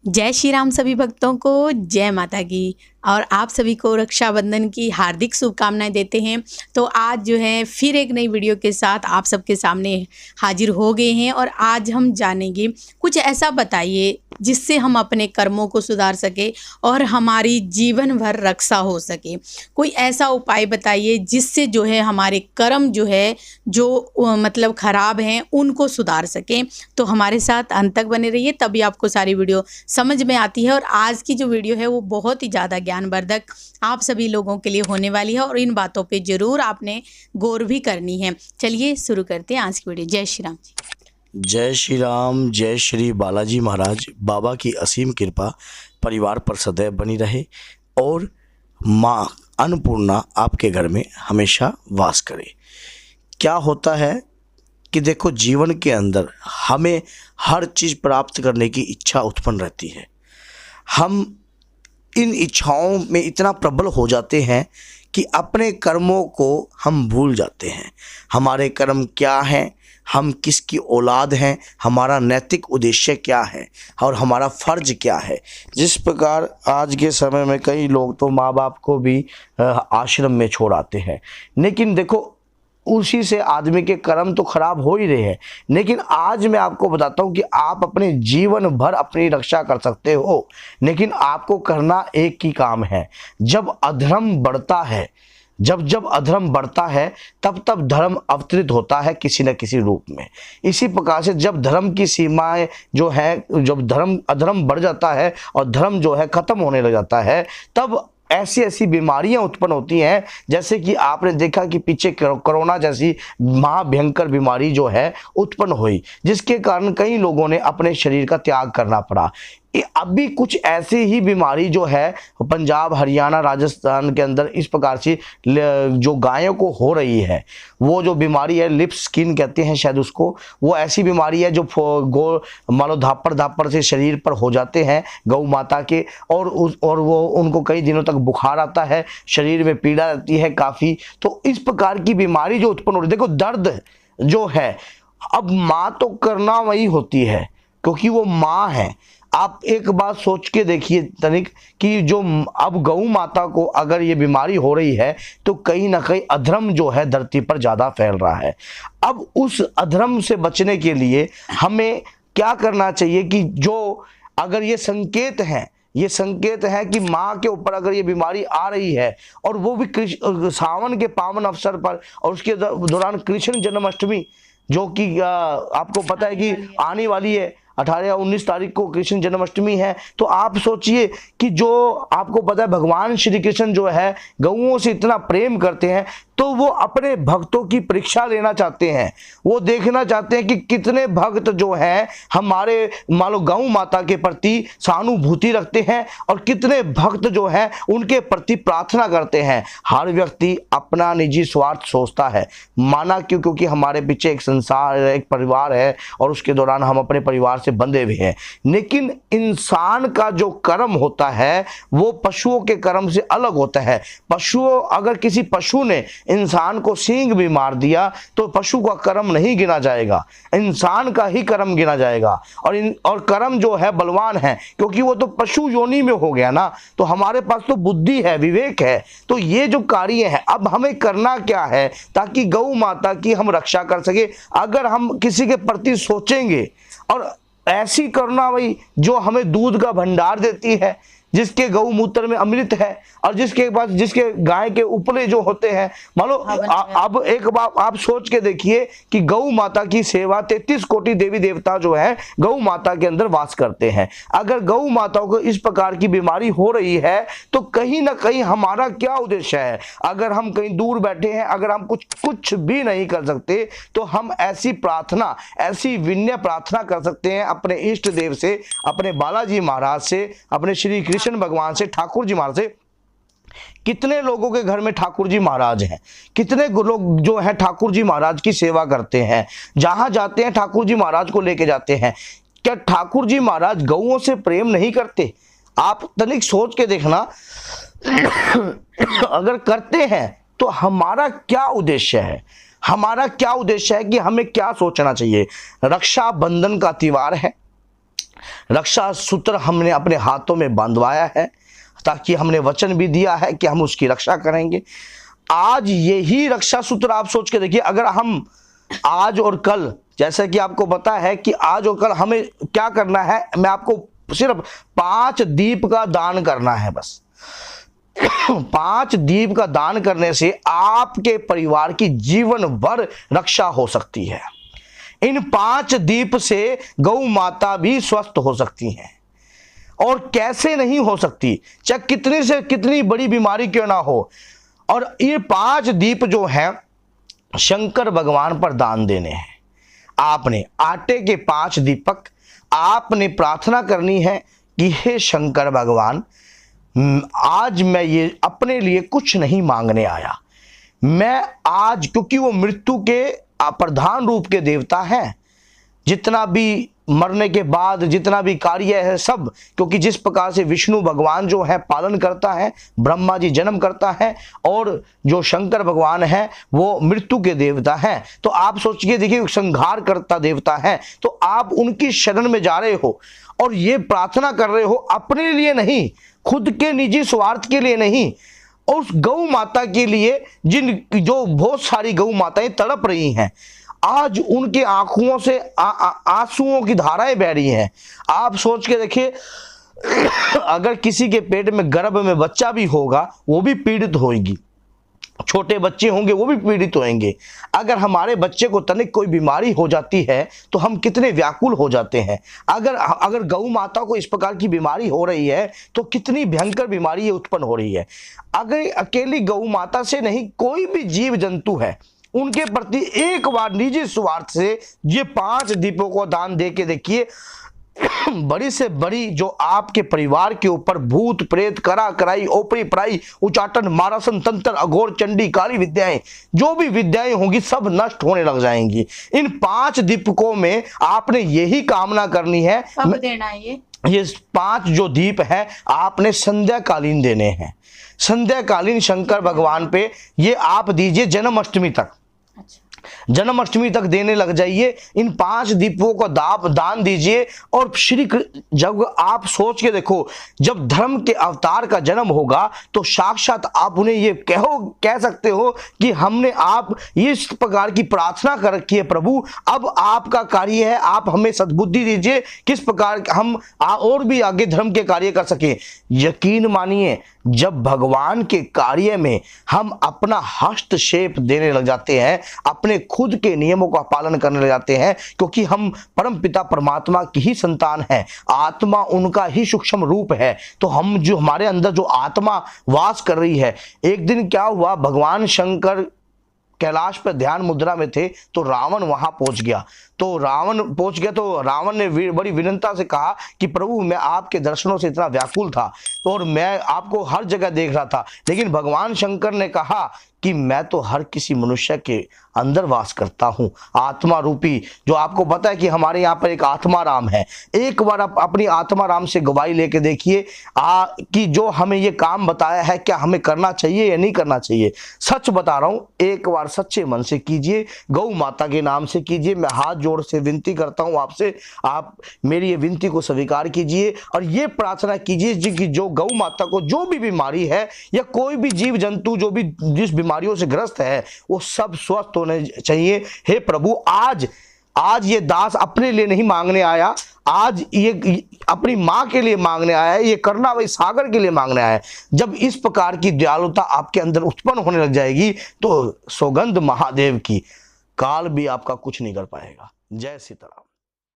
जय श्री राम सभी भक्तों को, जय माता की। और आप सभी को रक्षाबंधन की हार्दिक शुभकामनाएं देते हैं। तो आज जो है फिर एक नई वीडियो के साथ आप सबके सामने हाजिर हो गए हैं और आज हम जानेंगे कुछ ऐसा बताइए जिससे हम अपने कर्मों को सुधार सके और हमारी जीवन भर रक्षा हो सके। कोई ऐसा उपाय बताइए जिससे जो है हमारे कर्म जो है मतलब ख़राब हैं उनको सुधार सकें। तो हमारे साथ अंत तक बने रहिए, तभी आपको सारी वीडियो समझ में आती है। और आज की जो वीडियो है वो बहुत ही ज़्यादा ज्ञानवर्धक आप सभी लोगों के लिए होने वाली है और इन बातों पे ज़रूर आपने गौर भी करनी है। चलिए शुरू करते हैं आज की वीडियो। जय श्री राम। जय श्री राम। जय श्री बालाजी महाराज। बाबा की असीम कृपा परिवार पर सदैव बनी रहे और माँ अन्नपूर्णा आपके घर में हमेशा वास करे। क्या होता है कि देखो, जीवन के अंदर हमें हर चीज़ प्राप्त करने की इच्छा उत्पन्न रहती है। हम इन इच्छाओं में इतना प्रबल हो जाते हैं कि अपने कर्मों को हम भूल जाते हैं। हमारे कर्म क्या हैं, हम किसकी औलाद हैं, हमारा नैतिक उद्देश्य क्या है और हमारा फ़र्ज क्या है। जिस प्रकार आज के समय में कई लोग तो माँ बाप को भी आश्रम में छोड़ आते हैं, लेकिन देखो उसी से आदमी के कर्म तो खराब हो ही रहे हैं। लेकिन आज मैं आपको बताता हूँ कि आप अपने जीवन भर अपनी रक्षा कर सकते हो, लेकिन आपको करना एक ही काम है। जब अधर्म बढ़ता है, जब अधर्म बढ़ता है तब धर्म अवतरित होता है किसी न किसी रूप में। इसी प्रकार से जब धर्म की सीमाएं जो है, जब अधर्म बढ़ जाता है और धर्म जो है खत्म होने लग जाता है, तब ऐसी ऐसी बीमारियां उत्पन्न होती हैं। जैसे कि आपने देखा कि पीछे कोरोना जैसी महाभयंकर बीमारी जो है उत्पन्न हुई, जिसके कारण कई लोगों ने अपने शरीर का त्याग करना पड़ा। अभी कुछ ऐसी ही बीमारी जो है पंजाब, हरियाणा, राजस्थान के अंदर इस प्रकार से जो गायों को हो रही है, वो जो बीमारी है लिप स्किन कहते हैं शायद उसको, वो ऐसी बीमारी है जो मान लो धापड़ से शरीर पर हो जाते हैं गौ माता के, और वो उनको कई दिनों तक बुखार आता है, शरीर में पीड़ा रहती है काफ़ी। तो इस प्रकार की बीमारी जो उत्पन्न हो रही है, देखो दर्द जो है, अब माँ तो करना वही होती है क्योंकि वो माँ है। आप एक बात सोच के देखिए तनिक कि जो अब गौ माता को अगर ये बीमारी हो रही है तो कहीं ना कहीं अधर्म जो है धरती पर ज़्यादा फैल रहा है। अब उस अधर्म से बचने के लिए हमें क्या करना चाहिए कि जो अगर ये संकेत है कि माँ के ऊपर अगर ये बीमारी आ रही है और वो भी सावन के पावन अवसर पर, और उसके दौरान कृष्ण जन्माष्टमी जो कि आपको पता है कि आने वाली है 18 या 19 तारीख को कृष्ण जन्माष्टमी है। तो आप सोचिए कि जो आपको पता है भगवान श्री कृष्ण जो है गौओं से इतना प्रेम करते हैं, तो वो अपने भक्तों की परीक्षा लेना चाहते हैं। वो देखना चाहते हैं कि कितने भक्त जो हैं हमारे मान लो गौ माता के प्रति सहानुभूति रखते हैं और कितने भक्त जो हैं उनके प्रति प्रार्थना करते हैं। हर व्यक्ति अपना निजी स्वार्थ सोचता है, माना क्यों? क्योंकि हमारे पीछे एक संसार, एक परिवार है और उसके दौरान हम अपने परिवार से बंधे हुए हैं। लेकिन इंसान का जो कर्म होता है वो पशुओं के कर्म से अलग होता है। अगर किसी पशु ने इंसान को सींग भी मार दिया तो पशु का कर्म नहीं गिना जाएगा, इंसान का ही कर्म गिना जाएगा। और कर्म जो है बलवान है क्योंकि वो तो पशु योनि में हो गया ना। तो हमारे पास तो बुद्धि है, विवेक है। तो ये जो कार्य है, अब हमें करना क्या है ताकि गौ माता की हम रक्षा कर सके। अगर हम किसी के प्रति सोचेंगे और ऐसी करुणा वही जो हमें दूध का भंडार देती है, जिसके गौमूत्र में अमृत है और जिसके गाय के उपले जो होते हैं, मान लो अब एक बार आप सोच के देखिए कि गौ माता की सेवा 33 कोटि देवी देवता जो है गौ माता के अंदर वास करते हैं। अगर गौ माता को इस प्रकार की बीमारी हो रही है तो कहीं ना कहीं हमारा क्या उद्देश्य है? अगर हम कहीं दूर बैठे हैं, अगर हम कुछ भी नहीं कर सकते तो हम ऐसी प्रार्थना, ऐसी विनय प्रार्थना कर सकते हैं अपने इष्ट देव से, अपने बालाजी महाराज से, अपने श्री कृष्ण भगवान से, ठाकुर जी महाराज से। कितने लोगों के घर में ठाकुर जी महाराज हैं, कितने लोग जो हैं ठाकुर जी महाराज की सेवा करते हैं, जहां जाते हैं ठाकुर जी महाराज को लेके जाते हैं। क्या ठाकुर जी महाराज गौओं से प्रेम नहीं करते? आप तनिक सोच के देखना। अगर करते हैं तो हमारा क्या उद्देश्य है? हमारा क्या उद्देश्य है कि हमें क्या सोचना चाहिए? रक्षाबंधन का त्योहार है, रक्षा सूत्र हमने अपने हाथों में बांधवाया है, ताकि हमने वचन भी दिया है कि हम उसकी रक्षा करेंगे। आज यही रक्षा सूत्र आप सोच के देखिए, अगर हम आज और कल, जैसे कि आपको पता है कि आज और कल हमें क्या करना है, मैं आपको सिर्फ 5 दीप का दान करना है बस। 5 दीप का दान करने से आपके परिवार की जीवन भर रक्षा हो सकती है। इन 5 दीप से गौ माता भी स्वस्थ हो सकती हैं। और कैसे नहीं हो सकती, चाहे कितनी से कितनी बड़ी बीमारी क्यों ना हो। और ये 5 दीप जो हैं शंकर भगवान पर दान देने हैं। आपने आटे के 5 दीपक, आपने प्रार्थना करनी है कि हे शंकर भगवान, आज मैं ये अपने लिए कुछ नहीं मांगने आया। मैं आज, क्योंकि वो मृत्यु के प्रधान रूप के देवता हैं, जितना भी मरने के बाद जितना भी कार्य है सब, क्योंकि जिस प्रकार से विष्णु भगवान जो है पालन करता है, ब्रह्मा जी जन्म करता है, और जो शंकर भगवान है वो मृत्यु के देवता हैं। तो आप सोचिए, देखिए संहार करता देवता है, तो आप उनकी शरण में जा रहे हो और ये प्रार्थना कर रहे हो अपने लिए नहीं, खुद के निजी स्वार्थ के लिए नहीं, और उस गौ माता के लिए जो बहुत सारी गौ माताएं तड़प रही हैं। आज उनके आंखों से आंसुओं की धाराएं बह रही हैं। आप सोच के देखिए, अगर किसी के पेट में गर्भ में बच्चा भी होगा वो भी पीड़ित होगी, छोटे बच्चे होंगे वो भी पीड़ित होंगे। अगर हमारे बच्चे को तनिक कोई बीमारी हो जाती है तो हम कितने व्याकुल हो जाते हैं। अगर गौ माता को इस प्रकार की बीमारी हो रही है तो कितनी भयंकर बीमारी उत्पन्न हो रही है। अगर अकेली गौ माता से नहीं, कोई भी जीव जंतु है, उनके प्रति एक बार निजी स्वार्थ से ये 5 दीपों को दान दे के देखिए, बड़ी से बड़ी जो आपके परिवार के ऊपर भूत प्रेत, करा कराई, ओपरी पराई, उचाटन, मारासन, तंत्र, अघोर, चंडी, काली विद्याएं, जो भी विद्याएं होंगी सब नष्ट होने लग जाएंगी। इन 5 दीपकों में आपने यही कामना करनी है। कब देना है ये 5 जो दीप है आपने संध्याकालीन देने हैं। संध्याकालीन शंकर भगवान पे ये आप दीजिए जन्माष्टमी तक। जन्माष्टमी तक देने लग जाइए। इन 5 दीपों को दान दीजिए। और जब आप सोच के देखो, जब धर्म के अवतार का जन्म होगा तो साक्षात आप उन्हें ये कह सकते हो कि हमने आप इस प्रकार की प्रार्थना कर रखी है, प्रभु अब आपका कार्य है, आप हमें सद्बुद्धि दीजिए किस प्रकार हम और भी आगे धर्म के कार्य कर सके। यकीन मानिए, जब भगवान के कार्य में हम अपना हस्तक्षेप देने लग जाते हैं, अपने खुद के नियमों का पालन करने लग जाते हैं, क्योंकि हम परम पिता परमात्मा की ही संतान हैं, आत्मा उनका ही सूक्ष्म रूप है, तो हम जो हमारे अंदर जो आत्मा वास कर रही है। एक दिन क्या हुआ, भगवान शंकर कैलाश पर ध्यान मुद्रा में थे तो रावण वहां पहुंच गया। तो रावण ने बड़ी विनम्रता से कहा कि प्रभु मैं आपके दर्शनों से इतना व्याकुल था और मैं आपको हर जगह देख रहा था, लेकिन भगवान शंकर ने कहा कि मैं तो हर किसी मनुष्य के अंदर वास करता हूं, आत्मा रूपी। जो आपको पता है कि हमारे यहाँ पर एक आत्मा राम है। एक बार आप अपनी आत्मा राम से गवाही लेके देखिए कि जो हमें ये काम बताया है क्या हमें करना चाहिए या नहीं करना चाहिए। सच बता रहा हूं, एक बार सच्चे मन से कीजिए, गौ माता के नाम से कीजिए। मैं हाथ जोड़ से विनती करता हूं आपसे, आप मेरी ये विनती को स्वीकार कीजिए और ये प्रार्थना कीजिए कि जो गौ माता को जो भी बीमारी है या कोई भी जीव जंतु जो भी जिस बीमारियों से ग्रस्त है वो सब स्वस्थ होने चाहिए। हे प्रभु, आज ये दास अपने लिए नहीं मांगने आया, आज ये अपनी माँ के लिए मांगने आया है, ये करना वही सागर के लिए मांगने आया है। जब इस प्रकार की दयालुता आपके अंदर उत्पन्न होने लग जाएगी तो सौगंध महादेव की, काल भी आपका कुछ नहीं कर पाएगा। जय सीताराम।